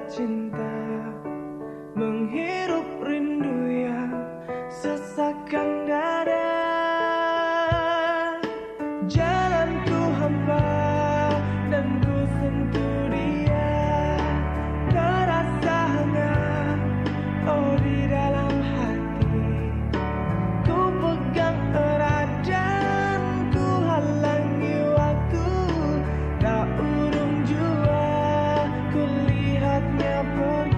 cinta, menghirup rindu yang sesakkan dada. Jalanku hampa dan ku sentuh dia, terasa hangat oh di dalam hati. Ku pegang erat dan ku halangi waktu, tak urung jua ku lihatnya pergi.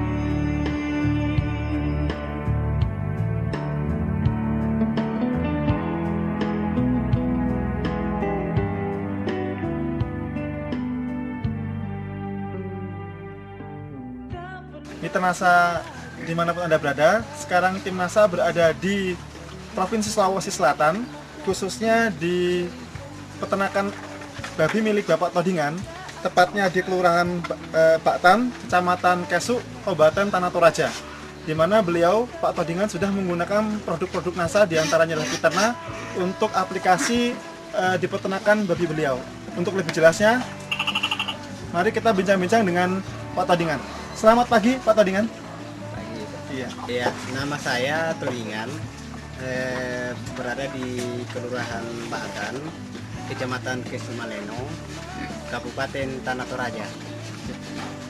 Mitra Nasa dimanapun Anda berada, sekarang tim NASA berada di Provinsi Sulawesi Selatan, khususnya di peternakan babi milik Bapak Todingan, tepatnya di Kelurahan Baktan, Kecamatan Kesuk, Kabupaten Tanah Toraja, di mana beliau, Pak Todingan, sudah menggunakan produk-produk NASA, diantaranya adalah Fiterna, untuk aplikasi di peternakan babi beliau. Untuk lebih jelasnya, mari kita bincang-bincang dengan Pak Todingan. Selamat pagi, Pak Todingan. Pagi. Iya. Iya, nama saya Todingan, berada di Kelurahan Baktan, Kecamatan Kesumaleno, Kabupaten Tanah Toraja.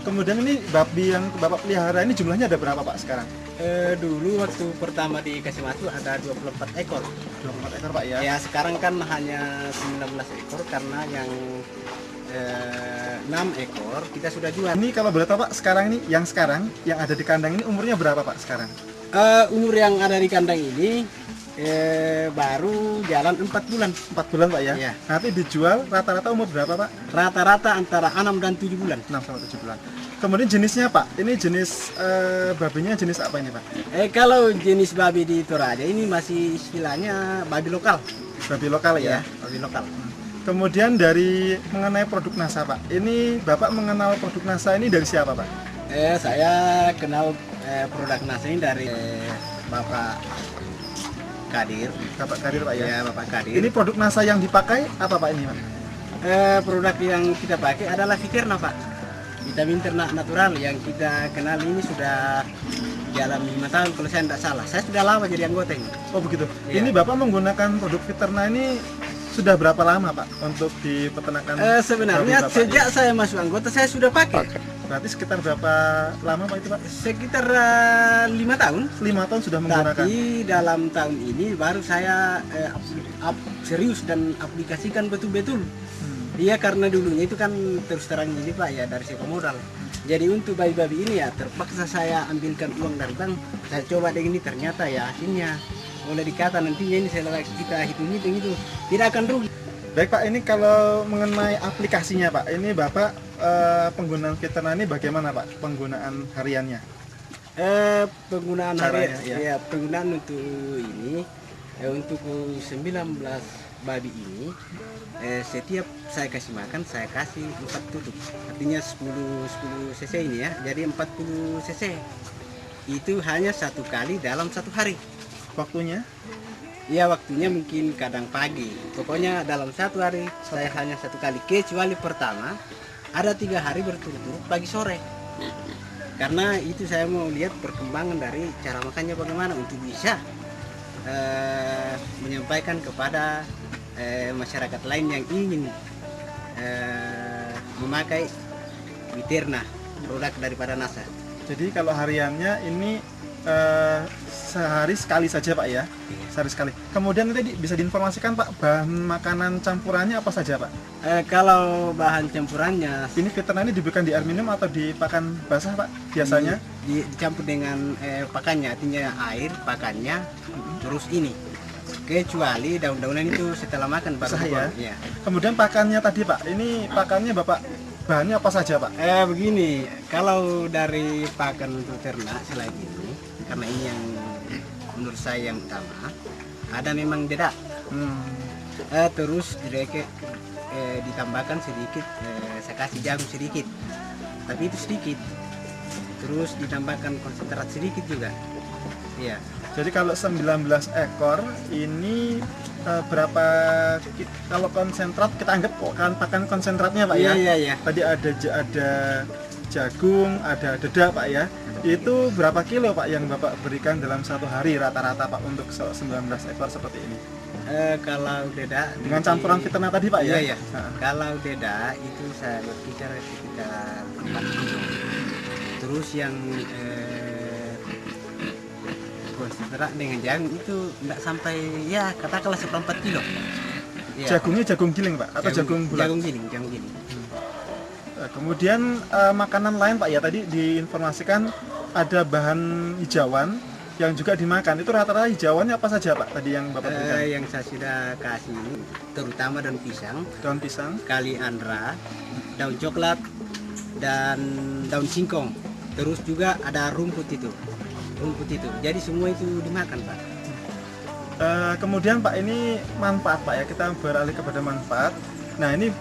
Kemudian ini babi yang Bapak pelihara ini jumlahnya ada berapa, Pak, sekarang? Dulu waktu pertama dikasih masuk ada 24 ekor. 24 ekor, Pak, ya? Ya, sekarang kan hanya 19 ekor karena yang 6 ekor kita sudah jual. Ini kalau boleh tahu, Pak, sekarang ini yang ada di kandang ini umurnya berapa, Pak, sekarang? Umur yang ada di kandang ini baru jalan 4 bulan. 4 bulan, Pak, ya? Iya. Nanti dijual rata-rata umur berapa, Pak? Rata-rata antara 6 dan 7 bulan. 6 sampai 7 bulan. Kemudian jenisnya, Pak, ini jenis babinya jenis apa ini, Pak? Kalau jenis babi di Toraja ini masih istilahnya babi lokal. Babi lokal, ya? Babi lokal. Kemudian dari mengenai produk NASA, Pak, ini Bapak mengenal produk NASA ini dari siapa, Pak? Saya kenal produk NASA ini dari Bapak Kadir. Bapak Kadir, Pak, ya? Ya, Bapak Kadir. Ini produk NASA yang dipakai apa, Pak, ini, Pak? Produk yang kita pakai adalah Fiterna, Pak. Vitamin ternak natural yang kita kenal ini sudah jalan 5 tahun kalau saya tidak salah. Saya sudah lama jadi anggota ini. Oh, begitu. Iya. Ini Bapak menggunakan produk Fiterna ini sudah berapa lama, Pak, untuk di peternakan? Sebenarnya babi Bapak sejak ini? saya masuk anggota saya sudah pakai. Berarti sekitar berapa lama, Pak, itu, Pak? Sekitar 5 tahun. 5 tahun sudah menggunakan. Tapi dalam tahun ini baru saya serius dan aplikasikan betul-betul. Iya, karena dulunya itu kan terus terang ini, Pak, ya, dari segi modal. Jadi untuk babi-babi ini ya terpaksa saya ambilkan uang dari bank. Saya coba dengan ini, ternyata ya hasilnya boleh dikata nantinya ini kita hitung-hitung itu tidak akan rugi. Baik, Pak, ini kalau mengenai aplikasinya, Pak, ini Bapak penggunaan Fiterna ini bagaimana, Pak, penggunaan hariannya? Penggunaan Caranya, harian, ya. ya, penggunaan untuk ini untuk 19 babi ini setiap saya kasih makan saya kasih 4 tutup, artinya 10 cc ini ya, jadi 40 cc itu hanya 1 kali dalam 1 hari. Waktunya? Ya, waktunya mungkin kadang pagi, pokoknya dalam 1 hari saya hanya 1 kali, kecuali pertama ada 3 hari berturut-turut pagi sore, karena itu saya mau lihat perkembangan dari cara makannya bagaimana untuk bisa menyampaikan kepada masyarakat lain yang ingin memakai Fiterna, produk daripada NASA. Jadi kalau hariannya ini sehari sekali saja, Pak, ya? Sehari sekali. Kemudian nanti bisa diinformasikan, Pak, bahan makanan campurannya apa saja, Pak? Kalau bahan campurannya Ini Fiterna ini diberikan di air minum atau di pakan basah, Pak, biasanya? dicampur dengan pakannya, artinya air, pakannya, terus ini. Kecuali daun-daunan itu setelah makan baru Basah, ya? dibuang. Ya. Kemudian pakannya tadi, Pak, ini pakannya Bapak bahannya apa saja, Pak? Begini, kalau dari pakan untuk ternak selain itu, karena ini yang menurut saya yang utama, ada memang dedak. Terus ditambahkan sedikit, saya kasih jagung sedikit, tapi itu sedikit. Terus ditambahkan konsentrat sedikit juga. Iya. Jadi kalau 19 ekor ini berapa, kalau konsentrat kita anggap kan pakan konsentratnya, Pak, ya? Iya. Tadi ada jagung, ada dedak Pak ya. Itu berapa kilo Pak yang Bapak berikan dalam satu hari rata-rata Pak untuk 19 ekor seperti ini? Kalau dedak Dengan campuran fiternah tadi Pak ya? Iya. Kalau dedak itu saya berkisar sekitar 4 kilo. Terus yang konsentrat dengan jagung itu enggak sampai ya katakanlah 1/4 kilo. Ya. Jagungnya jagung giling Pak atau jagung bulat? Jagung giling. Kemudian makanan lain Pak ya, tadi diinformasikan ada bahan hijauan yang juga dimakan. Itu rata-rata hijauannya apa saja Pak tadi yang Bapak berikan? Yang saya sudah kasih ini terutama daun pisang, kaliandra, daun coklat, dan daun singkong. Terus juga ada rumput itu. Jadi semua itu dimakan Pak. Kemudian Pak, ini manfaat Pak ya, kita beralih kepada manfaat. Nah ini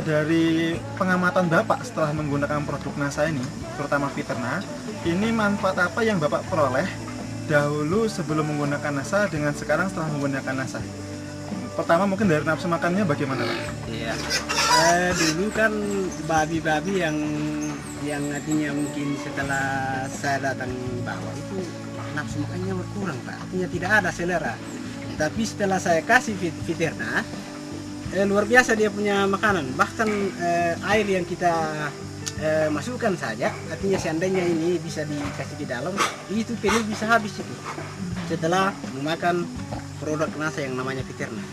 dari pengamatan Bapak setelah menggunakan produk NASA ini, terutama Fiterna, ini manfaat apa yang Bapak peroleh dahulu sebelum menggunakan NASA dengan sekarang setelah menggunakan NASA? Pertama mungkin dari nafsu makannya bagaimana Pak? Iya, dulu kan babi-babi yang artinya mungkin setelah saya datang bawah itu nafsu makannya berkurang Pak, artinya tidak ada selera. Tapi setelah saya kasih Fiterna, luar biasa dia punya makanan. Bahkan air yang kita masukkan saja, artinya seandainya ini bisa dikasih di dalam, itu penuh bisa habis itu. Setelah memakan produk NASA yang namanya Fiterna.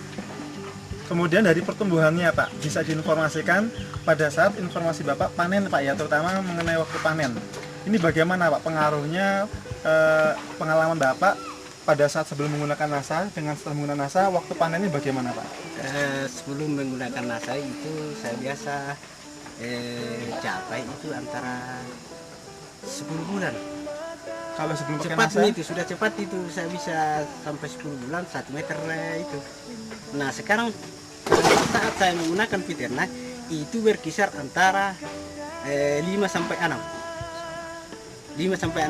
Kemudian dari pertumbuhannya Pak, bisa diinformasikan pada saat informasi Bapak panen Pak ya, terutama mengenai waktu panen. Ini bagaimana Pak pengaruhnya pengalaman Bapak pada saat sebelum menggunakan NASA dengan setelah menggunakan NASA, waktu panennya bagaimana Pak? Sebelum menggunakan NASA itu saya biasa capai itu antara 10 bulan. Kalau sebelum Cepat NASA? itu, sudah cepat itu saya bisa sampai 10 bulan 1 meter itu. Nah sekarang saat saya menggunakan Fiterna itu berkisar antara 5 sampai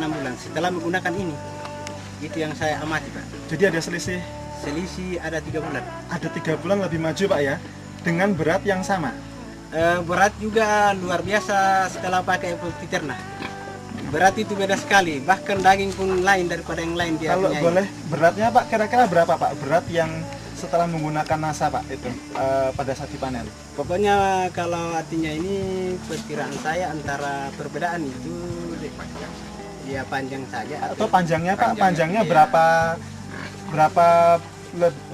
6 bulan setelah menggunakan ini. Itu yang saya amati Pak. Jadi ada selisih ada 3 bulan. Ada 3 bulan lebih maju Pak ya, dengan berat yang sama. Berat juga luar biasa setelah pakai Fiterna. Berat itu beda sekali, bahkan daging pun lain daripada yang lain dia. Kalau boleh beratnya Pak, kira-kira berapa Pak berat yang setelah menggunakan NASA Pak itu pada saat dipanen? Pokoknya kalau artinya ini perkiraan saya antara perbedaan itu ya panjang saja. Atau panjangnya Pak, panjangnya iya. berapa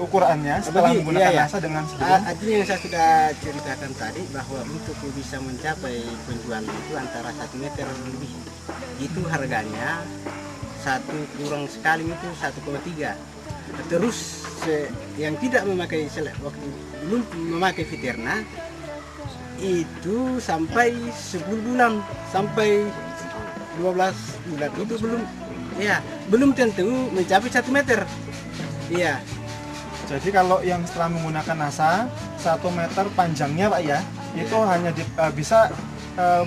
ukurannya setelah menggunakan NASA dengan sebelum? Artinya yang saya sudah ceritakan tadi bahwa untuk bisa mencapai penjualan itu antara 1 meter lebih. Itu harganya satu kurang sekali itu 1,3. Terus yang tidak memakai waktu belum memakai Fiterna itu sampai 10 bulan sampai 12 bulan itu belum tentu mencapai 1 meter. Iya. Jadi kalau yang setelah menggunakan NASA 1 meter panjangnya Pak ya, itu hanya bisa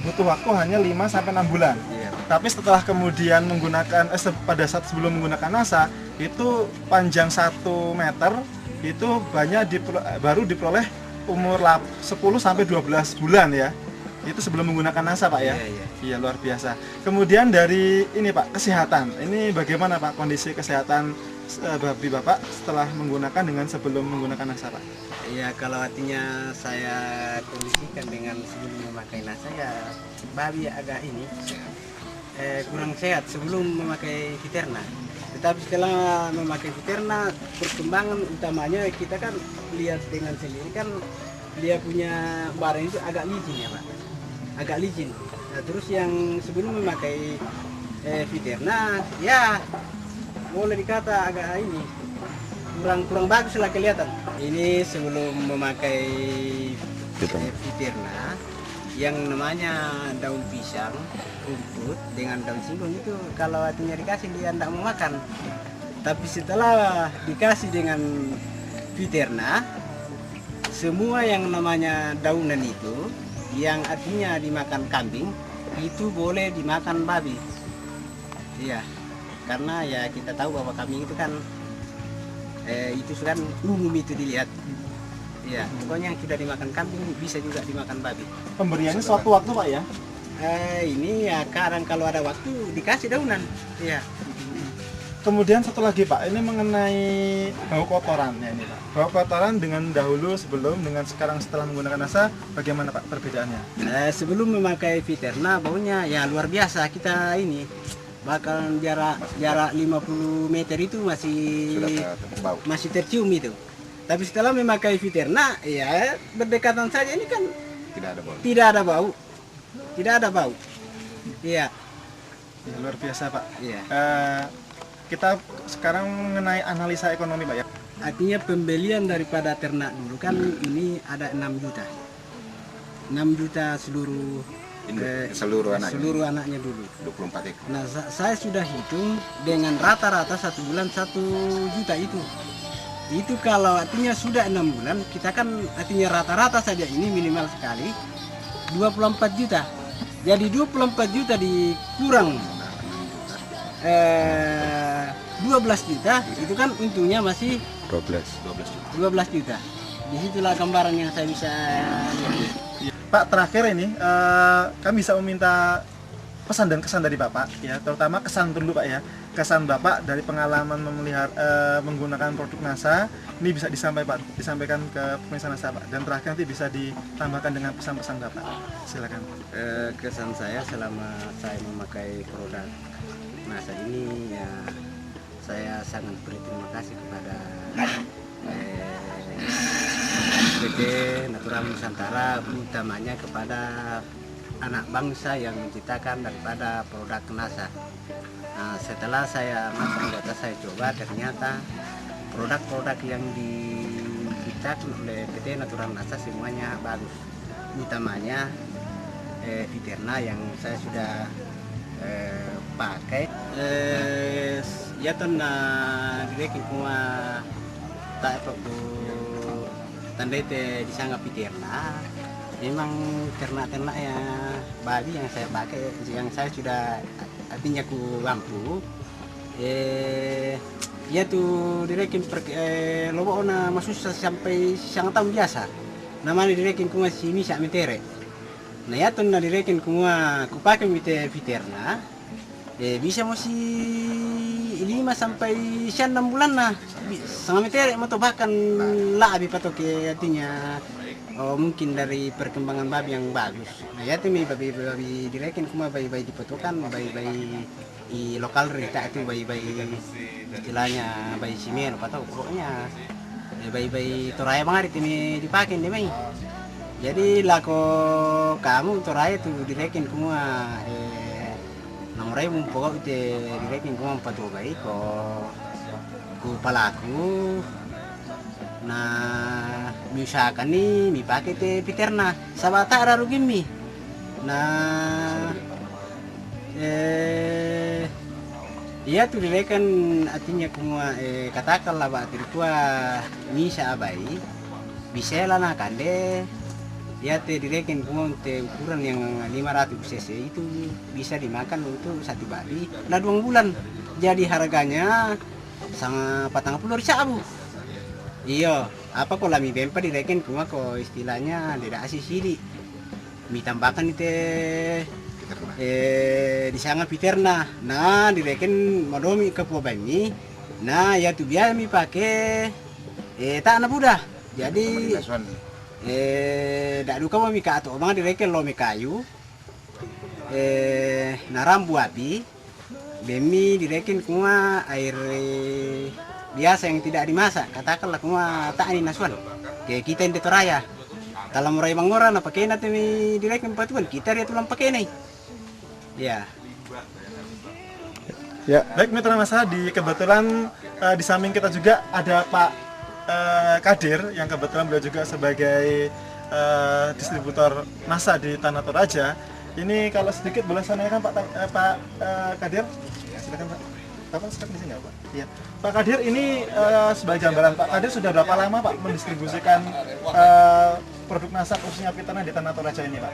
butuh waktu hanya 5 sampai 6 bulan. Iya. Tapi setelah kemudian menggunakan pada saat sebelum menggunakan NASA itu panjang 1 meter itu baru diperoleh umur 10 sampai 12 bulan ya. Itu sebelum menggunakan NASA Pak ya? Iya luar biasa. Kemudian dari ini Pak, kesehatan. Ini bagaimana Pak kondisi kesehatan babi Bapak setelah menggunakan dengan sebelum menggunakan NASA Pak? Iya, kalau artinya saya kondisikan dengan sebelum memakai NASA ya babi agak ini kurang sehat sebelum memakai Fiterna. Tetapi setelah memakai Fiterna, perkembangan utamanya kita kan lihat dengan sendiri kan dia punya barang itu agak licin ya Pak. Agak licin. Nah, terus yang sebelum memakai Fiterna ya boleh dikata agak ini kurang bagus lah kelihatan. Ini sebelum memakai Fiterna yang namanya daun pisang, rumput dengan daun singkong itu kalau artinya dikasih dia tidak mau makan. Tapi setelah dikasih dengan Fiterna, semua yang namanya daunan itu yang artinya dimakan kambing itu boleh dimakan babi. Iya, karena ya kita tahu bahwa kambing itu kan itu kan umum itu dilihat. Iya, pokoknya yang tidak dimakan kambing bisa juga dimakan babi. Pemberiannya suatu waktu Pak ya? Ini ya kadang kalau ada waktu dikasih daunan. Iya. Kemudian satu lagi Pak, ini mengenai bau kotoran ya ini Pak. Bau kotoran dengan dahulu sebelum dengan sekarang setelah menggunakan NASA, bagaimana Pak perbedaannya? Sebelum memakai Viterna baunya ya luar biasa. Kita ini bahkan jarak 50 meter itu masih tercium itu. Tapi setelah memakai Viterna ya berdekatan saja ini kan tidak ada bau. Iya. Ya, luar biasa Pak. Iya. Kita sekarang mengenai analisa ekonomi Pak ya. Artinya pembelian daripada ternak dulu kan ini ada 6 juta. 6 juta seluruh anaknya dulu. 24 ekor. Nah, saya sudah hitung dengan rata-rata 1 bulan 1 juta itu. Itu kalau artinya sudah 6 bulan, kita kan artinya rata-rata saja ini minimal sekali 24 juta. Jadi 24 juta dikurang 12 juta, itu kan untungnya masih 12 juta. Disitulah gambaran yang saya bisa lihat. Pak, terakhir ini kami bisa meminta pesan dan kesan dari Bapak ya, terutama kesan dulu Pak ya. Kesan Bapak dari pengalaman memelihara menggunakan produk NASA ini bisa disampaikan ke pemirsa NASA Pak, dan terakhir nanti bisa ditambahkan dengan pesan-pesan Bapak. Silakan. Kesan saya selama saya memakai produk NASA ini ya, saya sangat berterima kasih kepada PT Natural Nusantara, utamanya kepada anak bangsa yang menciptakan daripada produk NASA. Nah, setelah saya masuk anggota, saya coba, ternyata produk-produk yang diciptakan oleh PT Natural NASA semuanya bagus. Utamanya Viterna yang saya sudah pakai ya ton na direct kuma tak apa tanda itu disanggap Viterna. Memang ternak-ternak ya babi yang saya pakai, yang saya sudah artinya ku mampu ya tuh direkin lobo na masuk sampai sangat tahun biasa namanya direkin ku masih bisa metere. Nah ya tuh na direkin ku pakai Viterna bisa masih 5 sampai 6 bulan nah sangat metere atau bahkan lebih patok artinya. Mungkin dari perkembangan babi yang bagus. Nah ya tuh babi direkin kuma bayi-bayi dipotokan, bayi-bayi di lokal rita itu bayi-bayi istilahnya bayi simen apa tahu pokoknya bayi-bayi toraya banget ini dipakai nih mai. Jadi lako kamu toraya tuh direkin kuma namurai pokok itu direkin kuma 4 bayi ku palaku. Nah, misalkan nih, pakai teh Viterna, sabata ada rugi mi. Nah, iya tuh direkan artinya kumua katakanlah pak tirkua misa abai, bisa lah nak kande, ya teh direkan kumua teh ukuran yang 500 cc itu bisa dimakan untuk 1 babi, nah 2 bulan. Jadi harganya sama 40 ribu. Iya, apa kok lami bempa direken kuma kok istilahnya tidak asih sili. Mi tambahkan itu disanga Viterna. Nah, direken madomi ke bami. Nah, ya tuh biasa mi pakai tak na budah. Jadi dak duka mo mi ka ato mga direken lo mi kayu. Narambu api. Bemi direken kuma air biasa yang tidak dimasak, katakanlah kuma tak ini nasuan kayak kita yang di Toraya kalau murai mangora na pakai nanti direct empatuan kita dia tulang pakai nih ya baik mitra NASA di kebetulan di samping kita juga ada Pak Kadir yang kebetulan beliau juga sebagai distributor NASA di Tanah Toraja. Ini kalau sedikit boleh saya tanyakan Pak Kadir, silakan Pak. Bapak sekarang di sini nggak Pak? Iya. Pak Kadir ini sebagai gambaran, Pak Kadir sudah berapa lama Pak mendistribusikan produk NASA khususnya Viterna di Tanah Toraja ini Pak?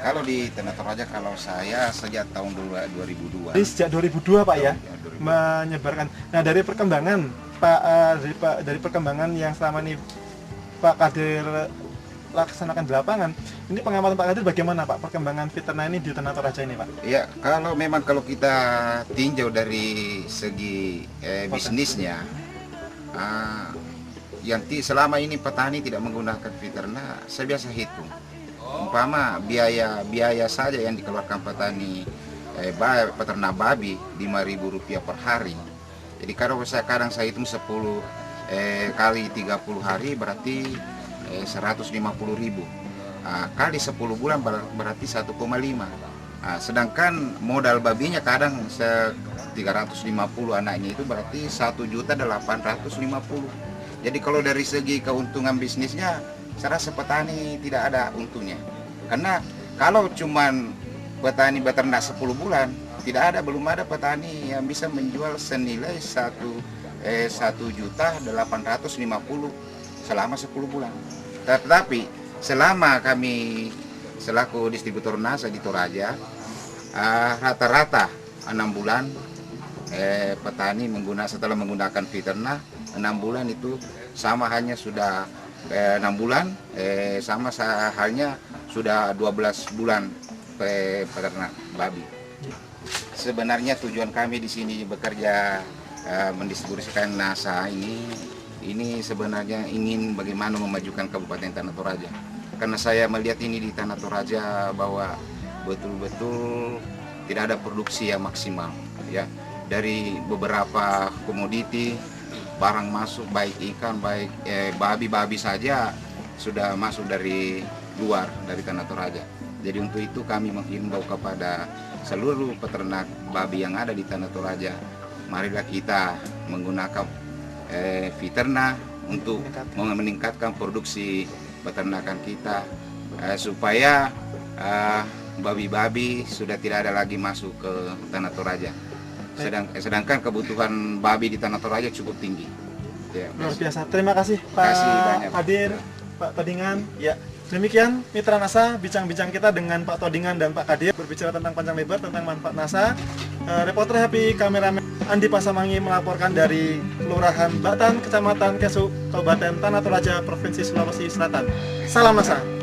Kalau di Tanah Toraja kalau saya sejak tahun 2002. Jadi sejak 2002 Pak ya? Menyebarkan. Nah dari perkembangan Pak, dari perkembangan yang selama ini Pak Kadir laksanakan di lapangan. Ini pengamatan Pak Kadir bagaimana Pak perkembangan veteriner ini di Tanah Toraja ini Pak? Ya, kalau kita tinjau dari segi bisnisnya, selama ini petani tidak menggunakan veteriner, saya biasa hitung. Umpama biaya saja yang dikeluarkan petani peternak babi Rp5.000 per hari. Jadi kalau kadang saya hitung 10 kali 30 hari berarti 150.000. Kali 10 bulan berarti 1,5. Sedangkan modal babinya kadang 350 anaknya itu berarti 1.850.000. Jadi kalau dari segi keuntungan bisnisnya, saya rasa petani tidak ada untungnya. Karena kalau cuman petani beternak 10 bulan, belum ada petani yang bisa menjual senilai 1.850.000 selama 10 bulan. Tetapi selama kami selaku distributor NASA di Toraja, rata-rata 6 bulan petani setelah menggunakan veteriner 6 bulan itu sama halnya sudah 6 bulan sama halnya sudah 12 bulan peternak babi. Sebenarnya tujuan kami di sini bekerja mendistribusikan NASA ini sebenarnya ingin bagaimana memajukan Kabupaten Tanah Toraja. Karena saya melihat ini di Tanah Toraja bahwa betul-betul tidak ada produksi yang maksimal ya. Dari beberapa komoditi barang masuk baik ikan baik babi saja sudah masuk dari luar dari Tanah Toraja. Jadi untuk itu kami menghimbau kepada seluruh peternak babi yang ada di Tanah Toraja, marilah kita menggunakan veteriner untuk meningkatkan produksi peternakan kita supaya babi-babi sudah tidak ada lagi masuk ke Tanah Toraja. Sedangkan kebutuhan babi di Tanah Toraja cukup tinggi. Ya, luar biasa. Terima kasih Pak Kadir, Pak Todingan. Ya, demikian Mitra NASA bincang-bincang kita dengan Pak Todingan dan Pak Kadir berbicara tentang panjang lebar tentang manfaat NASA. Reporter Happy, kameramen Andi Pasamangi melaporkan dari Kelurahan Batan, Kecamatan Kesuk, Kabupaten Tanah Toraja, Provinsi Sulawesi Selatan. Salam NASA.